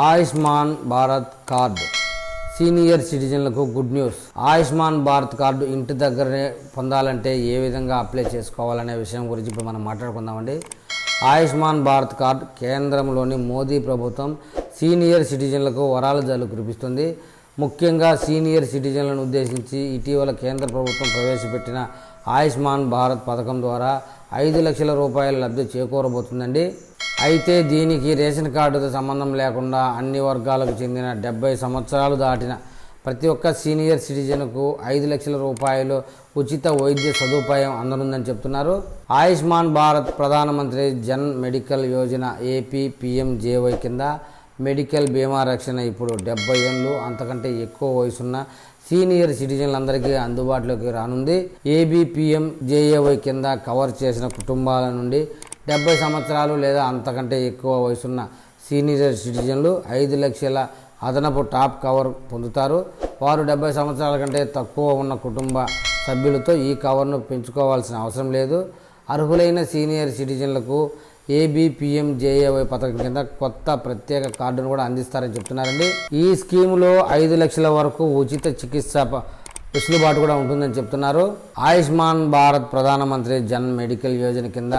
Ayushman Bharat card senior సిటిజన్లకు good news. Ayushman Bharat card ఇంటి దగ్గరనే పొందాలంటే ఏ విధంగా అప్లై చేసుకోవాలనే విషయం గురించి ఇప్పుడు మనం మాట్లాడుకుందామండి. ఆయుష్మాన్ భారత్ కార్డు కేంద్రంలోని మోదీ ప్రభుత్వం సీనియర్ సిటిజన్లకు వరాల జల్లు కురిపిస్తుంది. ముఖ్యంగా సీనియర్ సిటిజన్లను ఉద్దేశించి ఇటీవల కేంద్ర ప్రభుత్వం ప్రవేశపెట్టిన ఆయుష్మాన్ భారత్ పథకం ద్వారా 5 లక్షల రూపాయల లబ్ధి చేకూరబోతుందండి. అయితే దీనికి రేషన్ కార్డుతో సంబంధం లేకుండా అన్ని వర్గాలకు చెందిన 70 సంవత్సరాలు దాటిన ప్రతి ఒక్క సీనియర్ సిటిజన్కు 5 లక్షల రూపాయలు ఉచిత వైద్య సదుపాయం అందనుందని చెప్తున్నారు. ఆయుష్మాన్ భారత్ ప్రధానమంత్రి జన్ మెడికల్ యోజన APPMJY కింద మెడికల్ బీమా రక్షణ ఇప్పుడు 70 ఏళ్ళు అంతకంటే ఎక్కువ వయసున్న సీనియర్ సిటిజన్లందరికీ అందుబాటులోకి రానుంది. ABPMJY కింద కవర్ చేసిన కుటుంబాల నుండి 70 సంవత్సరాలు లేదా అంతకంటే ఎక్కువ వయసున్న సీనియర్ సిటిజన్లు 5 లక్షల అదనపు టాప్ కవర్ పొందుతారు. వారు 70 సంవత్సరాల కంటే తక్కువ ఉన్న కుటుంబ సభ్యులతో ఈ కవర్ను పెంచుకోవాల్సిన అవసరం లేదు. అర్హులైన సీనియర్ సిటిజన్లకు ABPMJY పథకం కింద కొత్త ప్రత్యేక కార్డును కూడా అందిస్తారని చెప్తున్నారండి. ఈ స్కీములో 5 లక్షల వరకు ఉచిత చికిత్స వెసులుబాటు కూడా ఉంటుందని చెప్తున్నారు. ఆయుష్మాన్ భారత్ ప్రధానమంత్రి జన్ మెడికల్ యోజన కింద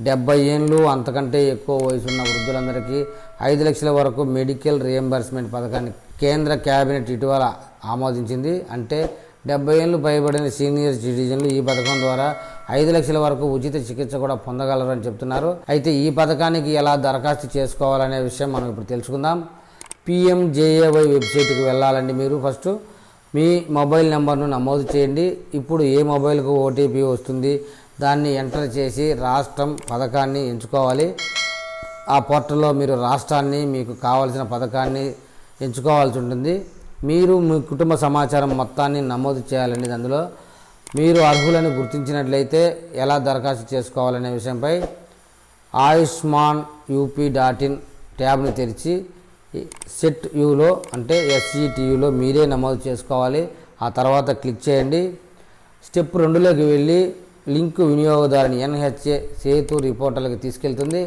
70 ఏళ్ళు అంతకంటే ఎక్కువ వయసున్న వృద్ధులందరికీ 5 లక్షల వరకు మెడికల్ రియంబర్స్మెంట్ పథకాన్ని కేంద్ర కేబినెట్ ఇటీవల ఆమోదించింది. అంటే 70 ఏళ్ళు పైబడిన సీనియర్ సిటిజన్లు ఈ పథకం ద్వారా 5 లక్షల వరకు ఉచిత చికిత్స కూడా పొందగలరని చెప్తున్నారు. అయితే ఈ పథకానికి ఎలా దరఖాస్తు చేసుకోవాలనే విషయం మనం ఇప్పుడు తెలుసుకుందాం. PMJAY వెబ్సైట్కి వెళ్ళాలండి. మీరు ఫస్ట్ మీ మొబైల్ నెంబర్ను నమోదు చేయండి. ఇప్పుడు ఏ మొబైల్కు OTP వస్తుంది దాన్ని ఎంటర్ చేసి రాష్ట్రం పథకాన్ని ఎంచుకోవాలి. ఆ పోర్టల్లో మీరు రాష్ట్రాన్ని మీకు కావాల్సిన పథకాన్ని ఎంచుకోవాల్సి ఉంటుంది. మీరు మీ కుటుంబ సమాచారం మొత్తాన్ని నమోదు చేయాలండి. అందులో మీరు అర్హులను గుర్తించినట్లయితే ఎలా దరఖాస్తు చేసుకోవాలనే విషయంపై ఆయుష్మాన్ UP.in ట్యాబ్ని తెరిచి సెట్ యూలో అంటే SETUలో మీరే నమోదు చేసుకోవాలి. ఆ తర్వాత క్లిక్ చేయండి. స్టెప్ 2లోకి వెళ్ళి లింక్ వినియోగదారుని NHA సేతు రిపోర్టర్లకు తీసుకెళ్తుంది.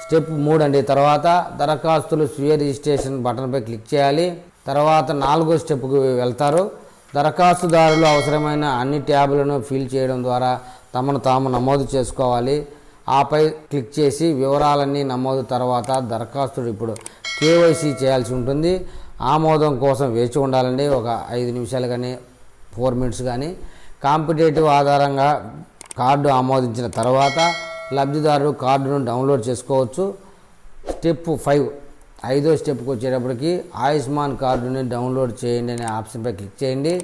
స్టెప్ 3 అండి. తర్వాత దరఖాస్తులు స్వీయ రిజిస్ట్రేషన్ బటన్పై క్లిక్ చేయాలి. తర్వాత 4వ స్టెప్కు వెళ్తారు. దరఖాస్తుదారులు అవసరమైన అన్ని ట్యాబులను ఫిల్ చేయడం ద్వారా తమను తాము నమోదు చేసుకోవాలి. ఆపై క్లిక్ చేసి వివరాలన్నీ నమోదు తర్వాత దరఖాస్తుడు ఇప్పుడు KYC చేయాల్సి ఉంటుంది. ఆమోదం కోసం వేచి ఉండాలండి. ఒక 5 నిమిషాలు కానీ 4 మినిట్స్ కానీ. కాంపిటేటివ్ ఆధారంగా కార్డు ఆమోదించిన తర్వాత లబ్ధిదారుడు కార్డును డౌన్లోడ్ చేసుకోవచ్చు. స్టెప్ 5 5వ స్టెప్కి వచ్చేటప్పటికి ఆయుష్మాన్ కార్డుని డౌన్లోడ్ చేయండి అనే ఆప్షన్పై క్లిక్ చేయండి.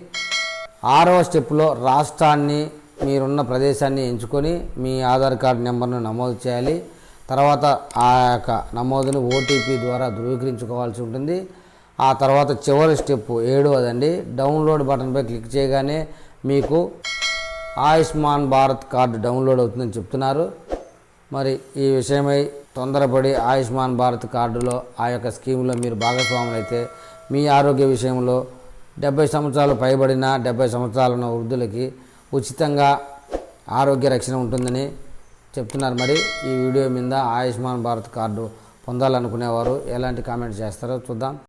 6వ స్టెప్లో రాష్ట్రాన్ని మీరున్న ప్రదేశాన్ని ఎంచుకొని మీ ఆధార్ కార్డు నెంబర్ను నమోదు చేయాలి. తర్వాత ఆ యొక్క నమోదును OTP ద్వారా ధృవీకరించుకోవాల్సి ఉంటుంది. ఆ తర్వాత చివరి స్టెప్ 7వదండి. డౌన్లోడ్ బటన్పై క్లిక్ చేయగానే మీకు ఆయుష్మాన్ భారత్ కార్డు డౌన్లోడ్ అవుతుందని చెప్తున్నారు. మరి ఈ విషయమై తొందరపడి ఆయుష్మాన్ భారత్ కార్డులో ఆ యొక్క స్కీమ్లో మీరు భాగస్వాములు అయితే మీ ఆరోగ్య విషయంలో 70 సంవత్సరాలు పైబడిన 70 సంవత్సరాలు ఉన్న వృద్ధులకి ఉచితంగా ఆరోగ్య రక్షణ ఉంటుందని చెప్తున్నారు. మరి ఈ వీడియో మీద ఆయుష్మాన్ భారత్ కార్డు పొందాలనుకునేవారు ఎలాంటి కామెంట్స్ చేస్తారో చూద్దాం.